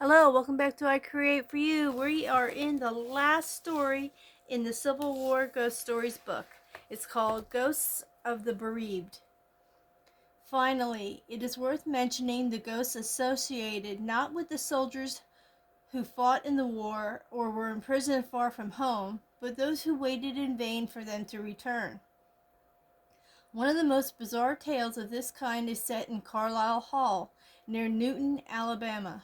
Hello, welcome back to I Create For You. We are in the last story in the Civil War Ghost Stories book. It's called Ghosts of the Bereaved. Finally, it is worth mentioning the ghosts associated not with the soldiers who fought in the war or were imprisoned far from home, but those who waited in vain for them to return. One of the most bizarre tales of this kind is set in Carlisle Hall, near Newton, Alabama.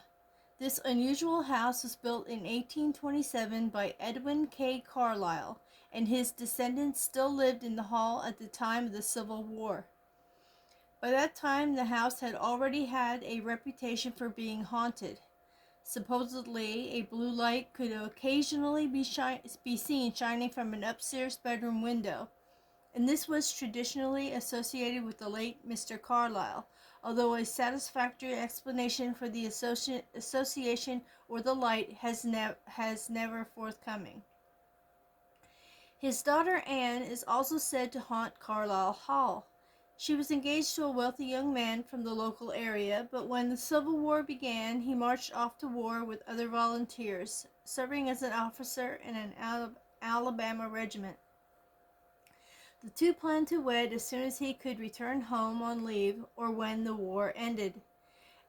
This unusual house was built in 1827 by Edwin K. Carlisle, and his descendants still lived in the hall at the time of the Civil War. By that time, the house had already had a reputation for being haunted. Supposedly, a blue light could occasionally be seen shining from an upstairs bedroom window, and this was traditionally associated with the late Mr. Carlyle, although a satisfactory explanation for the association or the light has never forthcoming. His daughter Anne is also said to haunt Carlisle Hall. She was engaged to a wealthy young man from the local area, but when the Civil War began, he marched off to war with other volunteers, serving as an officer in an Alabama regiment. The two planned to wed as soon as he could return home on leave or when the war ended.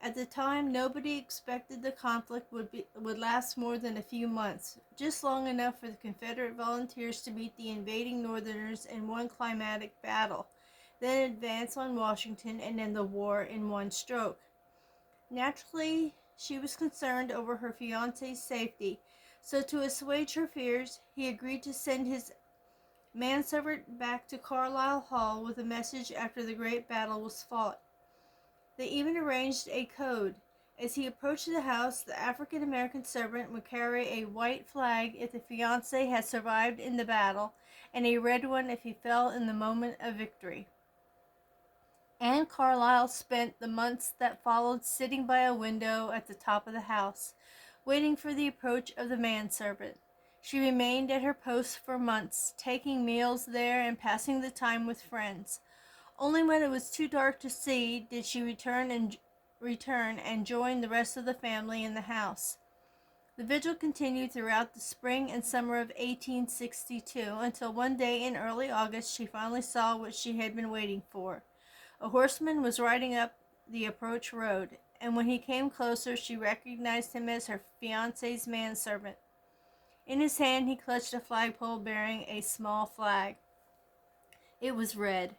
At the time, nobody expected the conflict would last more than a few months, just long enough for the Confederate volunteers to meet the invading Northerners in one climatic battle, then advance on Washington and end the war in one stroke. Naturally, she was concerned over her fiancé's safety, so to assuage her fears, he agreed to send his manservant back to Carlisle Hall with a message after the great battle was fought. They even arranged a code. As he approached the house, the African American servant would carry a white flag if the fiancé had survived in the battle, and a red one if he fell in the moment of victory. Anne Carlisle spent the months that followed sitting by a window at the top of the house, waiting for the approach of the manservant. She remained at her post for months, taking meals there and passing the time with friends. Only when it was too dark to see did she return and join the rest of the family in the house. The vigil continued throughout the spring and summer of 1862 until one day in early August she finally saw what she had been waiting for. A horseman was riding up the approach road, and when he came closer she recognized him as her fiancé's manservant. In his hand he clutched a flagpole bearing a small flag. It was red.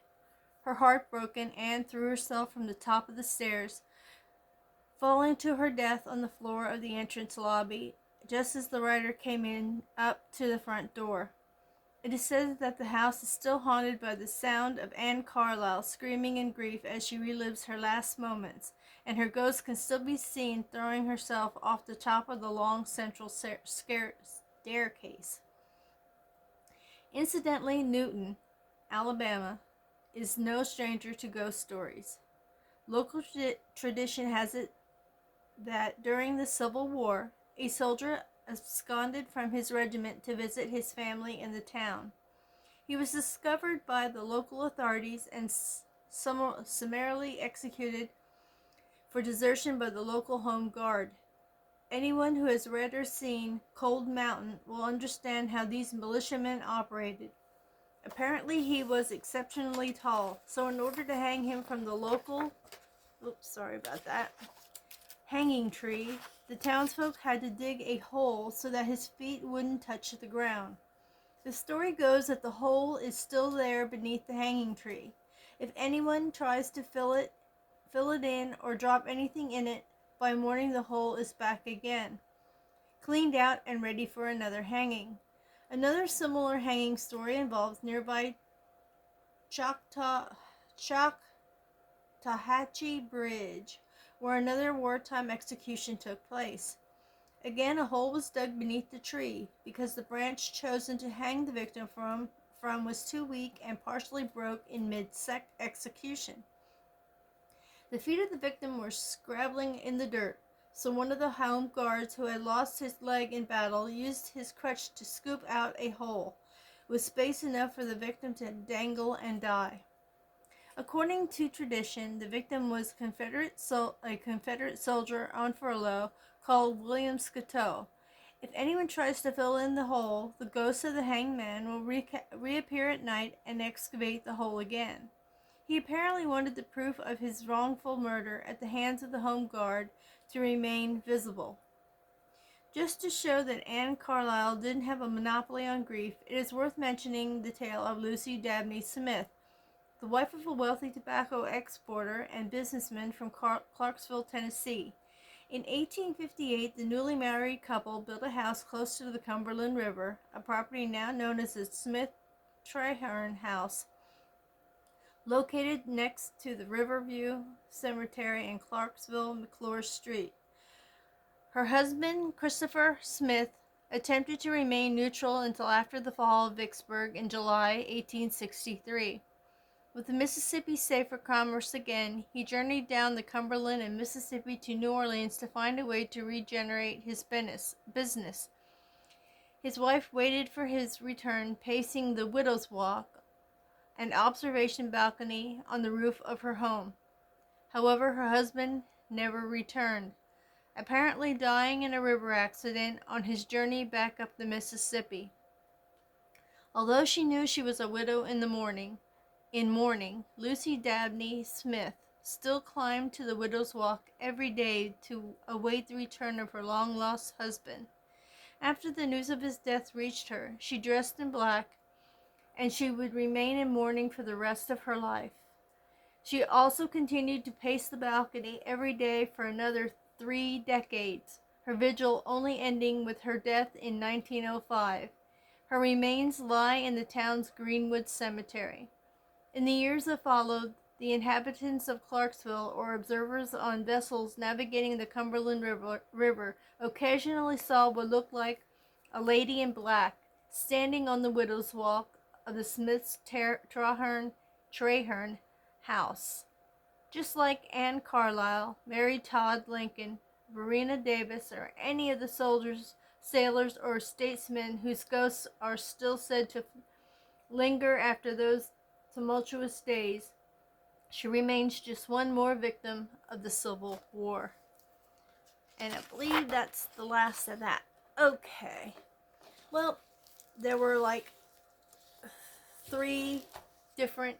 Her heart broken, Anne threw herself from the top of the stairs, falling to her death on the floor of the entrance lobby, just as the rider came in up to the front door. It is said that the house is still haunted by the sound of Anne Carlisle screaming in grief as she relives her last moments, and her ghost can still be seen throwing herself off the top of the long central staircase. Incidentally, Newton, Alabama, is no stranger to ghost stories. Local tradition has it that during the Civil War, a soldier absconded from his regiment to visit his family in the town. He was discovered by the local authorities and summarily executed for desertion by the local home guard. Anyone who has read or seen Cold Mountain will understand how these militiamen operated. Apparently he was exceptionally tall, so in order to hang him from the local hanging tree, the townsfolk had to dig a hole so that his feet wouldn't touch the ground. The story goes that the hole is still there beneath the hanging tree. If anyone tries to fill it in, or drop anything in it, by morning the hole is back again, cleaned out and ready for another hanging. Another similar hanging story involves nearby Choctawhatchee Bridge, where another wartime execution took place. Again, a hole was dug beneath the tree, because the branch chosen to hang the victim from was too weak and partially broke in mid-execution. The feet of the victim were scrabbling in the dirt, so one of the home guards who had lost his leg in battle used his crutch to scoop out a hole, with space enough for the victim to dangle and die. According to tradition, the victim was a Confederate soldier on furlough called William Scotto. If anyone tries to fill in the hole, the ghost of the hanged man will reappear at night and excavate the hole again. He apparently wanted the proof of his wrongful murder at the hands of the Home Guard to remain visible. Just to show that Anne Carlyle didn't have a monopoly on grief, it is worth mentioning the tale of Lucy Dabney Smith, the wife of a wealthy tobacco exporter and businessman from Clarksville, Tennessee. In 1858, the newly married couple built a house close to the Cumberland River, a property now known as the Smith Traherne House, located next to the Riverview Cemetery in Clarksville, McClure Street. Her husband, Christopher Smith, attempted to remain neutral until after the fall of Vicksburg in July 1863. With the Mississippi safe for commerce again, he journeyed down the Cumberland and Mississippi to New Orleans to find a way to regenerate his business. His wife waited for his return, pacing the Widow's Walk, an observation balcony on the roof of her home. However, her husband never returned, apparently dying in a river accident on his journey back up the Mississippi. Although she knew she was a widow in mourning, Lucy Dabney Smith still climbed to the Widow's Walk every day to await the return of her long-lost husband. After the news of his death reached her, she dressed in black, and she would remain in mourning for the rest of her life. She also continued to pace the balcony every day for another 3 decades, her vigil only ending with her death in 1905. Her remains lie in the town's Greenwood Cemetery. In the years that followed, the inhabitants of Clarksville or observers on vessels navigating the Cumberland River occasionally saw what looked like a lady in black standing on the Widow's Walk of the Smith's Traherne house. Just like Anne Carlyle, Mary Todd Lincoln, Verena Davis, or any of the soldiers, sailors, or statesmen whose ghosts are still said to linger after those tumultuous days, she remains just one more victim of the Civil War. And I believe that's the last of that. Okay. Well, there were like 3 different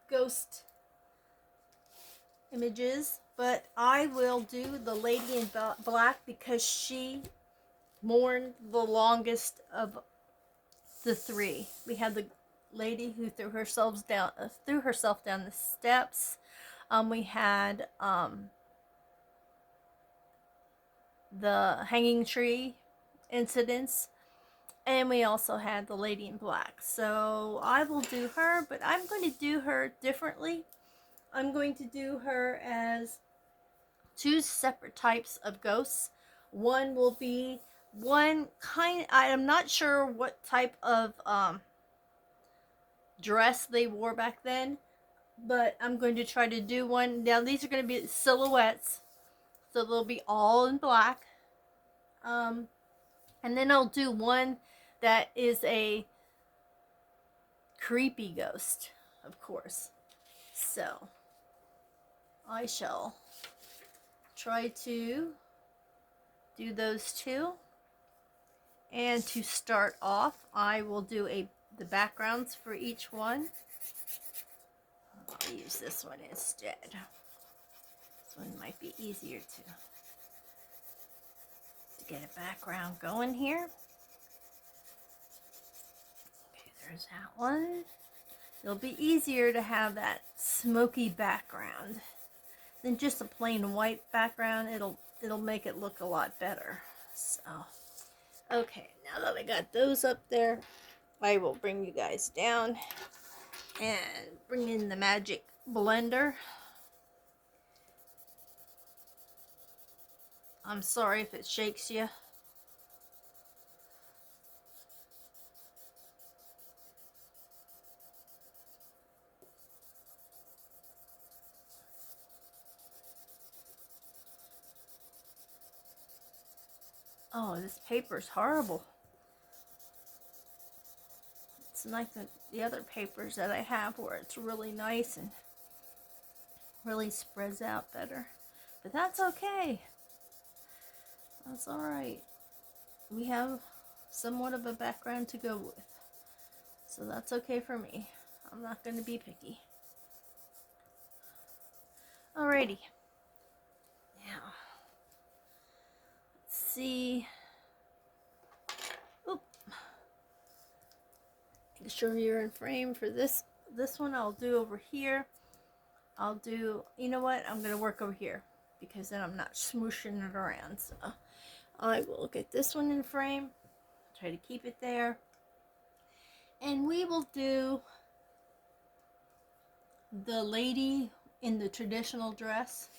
ghost images, but I will do the lady in black because she mourned the longest of the 3. We had the lady who threw herself down the steps. We had the hanging tree incidents, and we also had the lady in black. So I will do her, but I'm going to do her differently. I'm going to do her as 2 separate types of ghosts. One will be I'm not sure what type of dress they wore back then, but I'm going to try to do one. Now these are going to be silhouettes, so they'll be all in black. And then I'll do one that is a creepy ghost, of course. So I shall try to do those 2. And to start off, I will do the backgrounds for each one. I'll use this one instead. This one might be easier to get a background going here. Okay, there's that one. It'll be easier to have that smoky background than just a plain white background. It'll make it look a lot better. So okay, now that I got those up there, I will bring you guys down and bring in the magic blender. I'm sorry if it shakes you. Oh, this paper's horrible. It's like the other papers that I have where it's really nice and Really spreads out better. But that's okay. That's alright. We have somewhat of a background to go with. So that's okay for me. I'm not going to be picky. Alrighty. Now, let's see. Oop. Make sure you're in frame for this. This one I'll do over here. I'll do, you know what? I'm going to work over here because then I'm not smooshing it around. So I will get this one in frame. Try to keep it there. And we will do the lady in the traditional dress.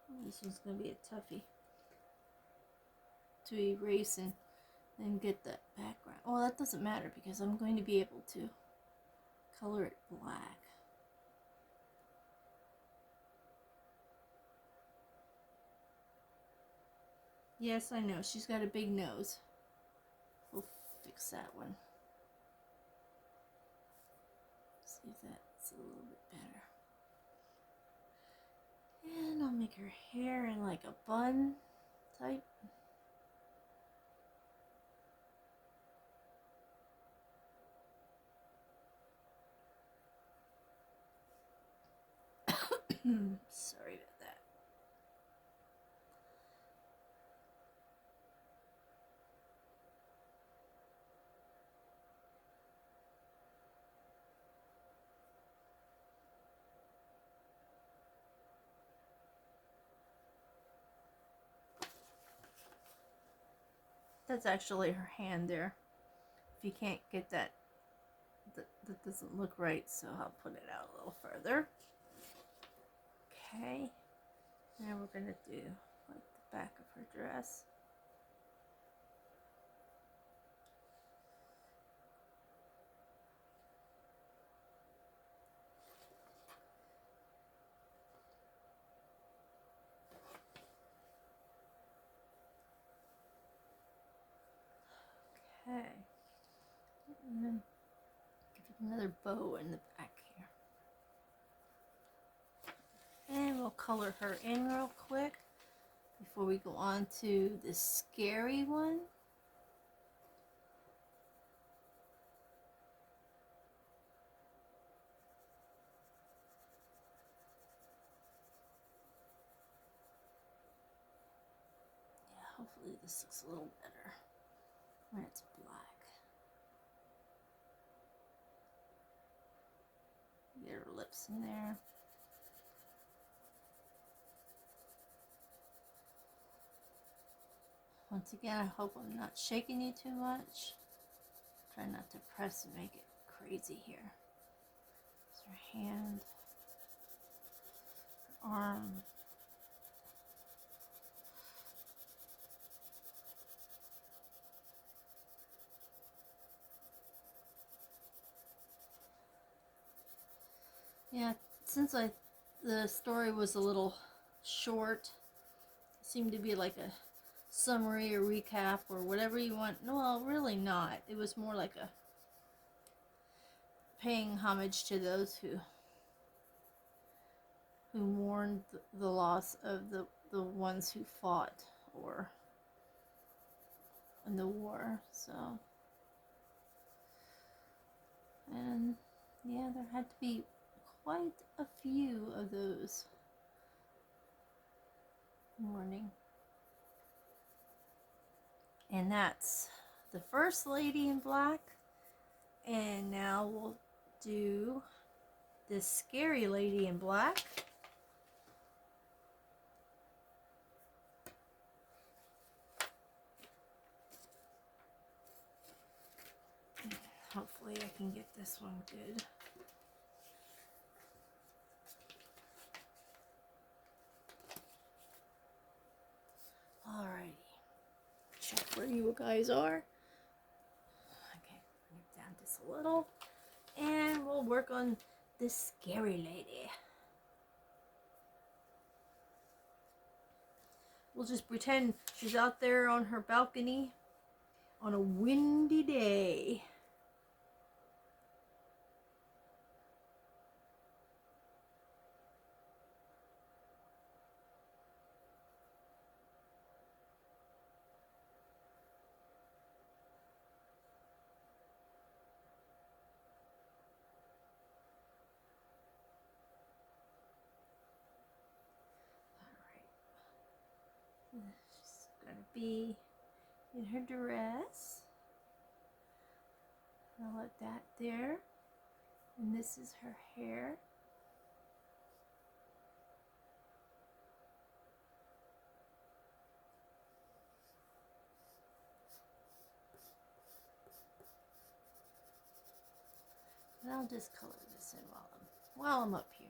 And this one's going to be a toughie to erase and get that background. Well, that doesn't matter because I'm going to be able to color it black. Yes, I know. She's got a big nose. We'll fix that one. See if that's a little bit better. And I'll make her hair in like a bun type. Sorry about that. That's actually her hand there. If you can't get that, that doesn't look right, so I'll put it out a little further. Okay. Now we're going to do like the back of her dress. Okay. And then give it another bow in the back here. And we'll color her in real quick before we go on to the scary one. Yeah, hopefully this looks a little better when it's black. Get her lips in there. Once again, I hope I'm not shaking you too much. Try not to press and make it crazy here. There's her hand, her arm. Yeah, since the story was a little short, it seemed to be like a summary or recap or whatever you want. No, well, really not. It was more like a paying homage to those who mourned the loss of the ones who fought or in the war. So, and yeah, there had to be quite a few of those mourning. And that's the first lady in black. And now we'll do this scary lady in black. Hopefully I can get this one good. Alrighty. you guys are. Okay, bring it down just a little. And we'll work on this scary lady. We'll just pretend she's out there on her balcony on a windy day. She's gonna be in her dress. I'll let that there. And this is her hair. And I'll just color this in while I'm up here.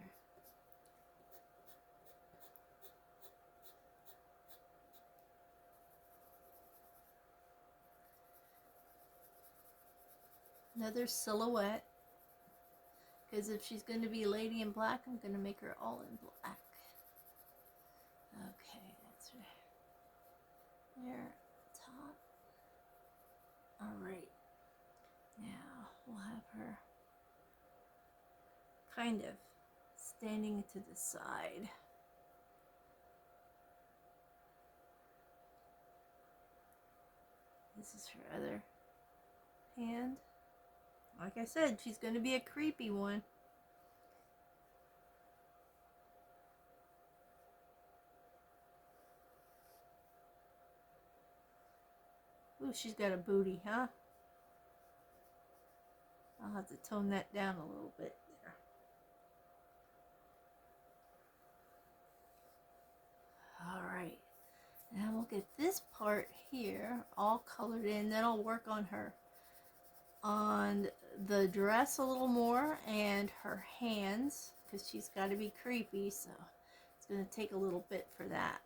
Another silhouette, because if she's going to be a lady in black, I'm going to make her all in black. Okay, that's right there, top. Alright, now we'll have her kind of standing to the side. This is her other hand. Like I said, she's going to be a creepy one. Ooh, she's got a booty, huh? I'll have to tone that down a little bit there. Alright, now we'll get this part here all colored in. Then I'll work on her, on the dress a little more and her hands, because she's got to be creepy, so it's going to take a little bit for that.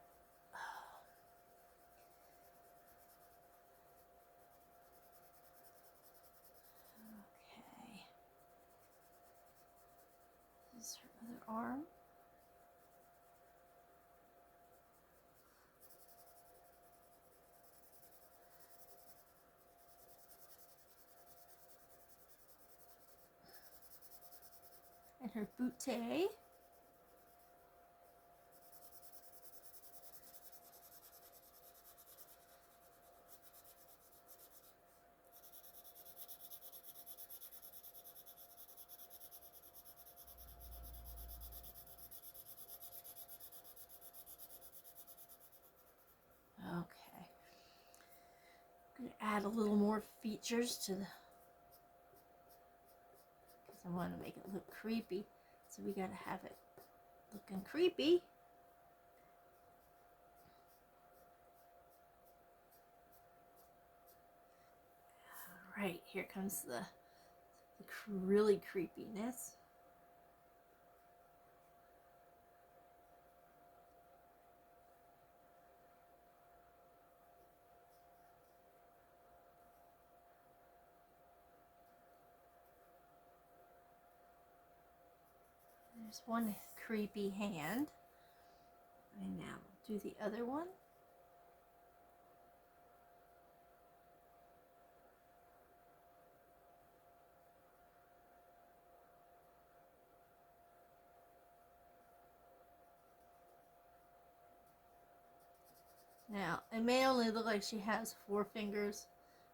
Okay, this is her other arm. And her bootay. Okay. I'm going to add a little more features to the, because I want to make it look creepy. So we got to have it looking creepy. Alright, here comes the really creepiness. There's one creepy hand. And now we'll do the other one. Now, it may only look like she has 4 fingers,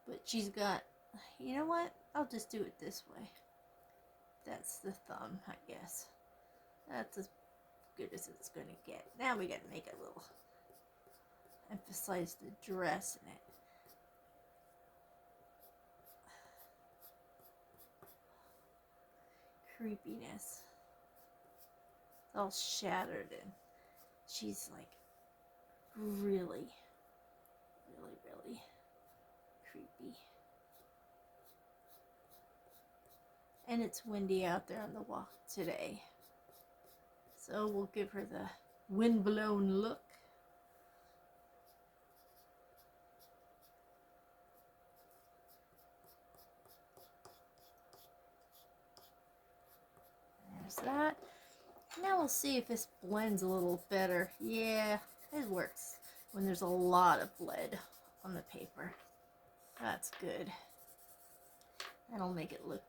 but she's got, you know what? I'll just do it this way. That's the thumb, I guess. That's as good as it's going to get. Now we got to make it a little, emphasize the dress in it. Creepiness. It's all shattered and she's like really creepy. And it's windy out there on the walk today. So we'll give her the windblown look. There's that. Now we'll see if this blends a little better. Yeah, it works when there's a lot of lead on the paper. That's good. That'll make it look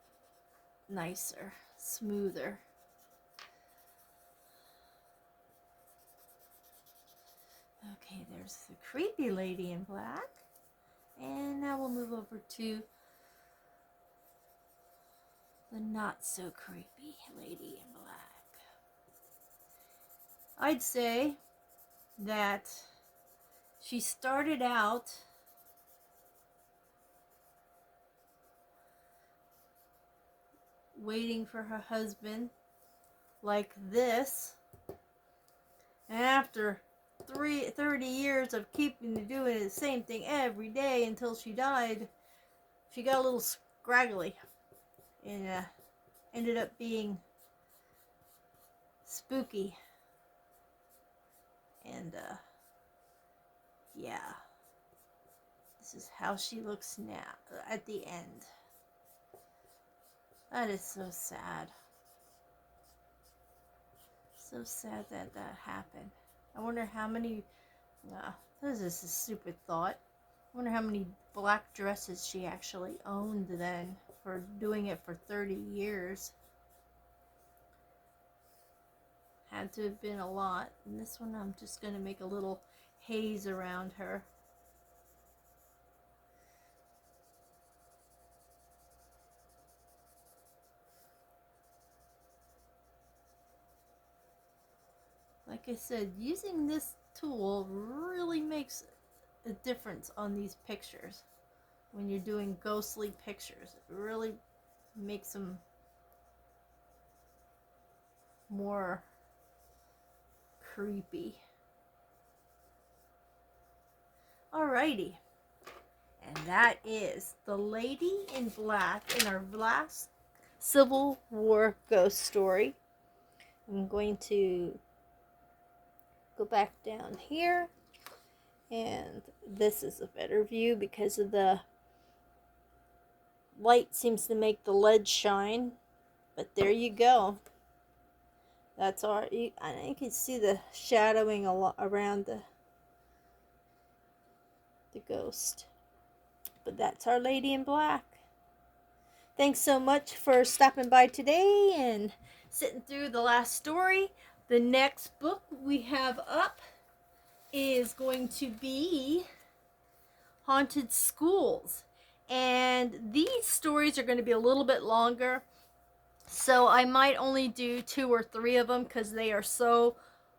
nicer, smoother. Okay, there's the creepy lady in black. And now we'll move over to the not so creepy lady in black. I'd say that she started out waiting for her husband like this. And after 30 years of doing the same thing every day until she died, she got a little scraggly and ended up being spooky. And yeah, this is how she looks now at the end. That is so sad. So sad that that happened. I wonder how many, this is a stupid thought. I wonder how many black dresses she actually owned then for doing it for 30 years. Had to have been a lot. And this one I'm just going to make a little haze around her. Like I said, using this tool really makes a difference on these pictures. When you're doing ghostly pictures, it really makes them more creepy. Alrighty. And that is the lady in black in our last Civil War ghost story. I'm going to go back down here, and this is a better view because of the light seems to make the lead shine. But there you go. That's our, you can see the shadowing a lot around the ghost. But that's our lady in black. Thanks so much for stopping by today and sitting through the last story. The next book we have up is going to be Haunted Schools. And these stories are going to be a little bit longer. So I might only do 2 or 3 of them because they are so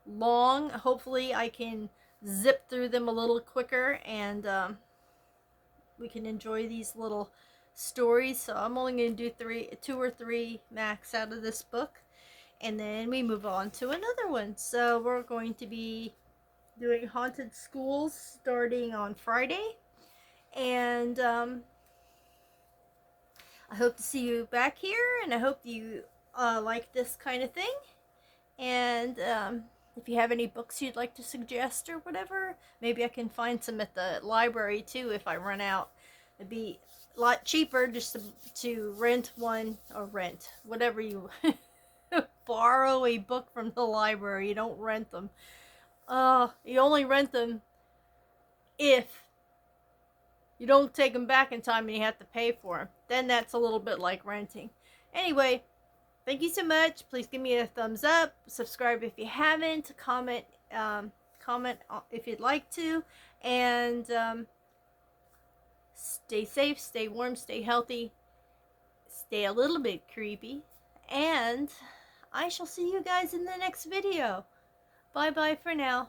long. Hopefully I can zip through them a little quicker and we can enjoy these little stories. So I'm only going to do 2 or 3 max out of this book. And then we move on to another one. So we're going to be doing Haunted Schools starting on Friday. And I hope to see you back here, and I hope you like this kind of thing. And if you have any books you'd like to suggest or whatever, maybe I can find some at the library too if I run out. It'd be a lot cheaper just to rent one, or rent, whatever you borrow a book from the library. You don't rent them. You only rent them if you don't take them back in time and you have to pay for them. Then that's a little bit like renting. Anyway, thank you so much. Please give me a thumbs up. Subscribe if you haven't. Comment if you'd like to. And stay safe, stay warm, stay healthy. Stay a little bit creepy. And I shall see you guys in the next video. Bye-bye for now.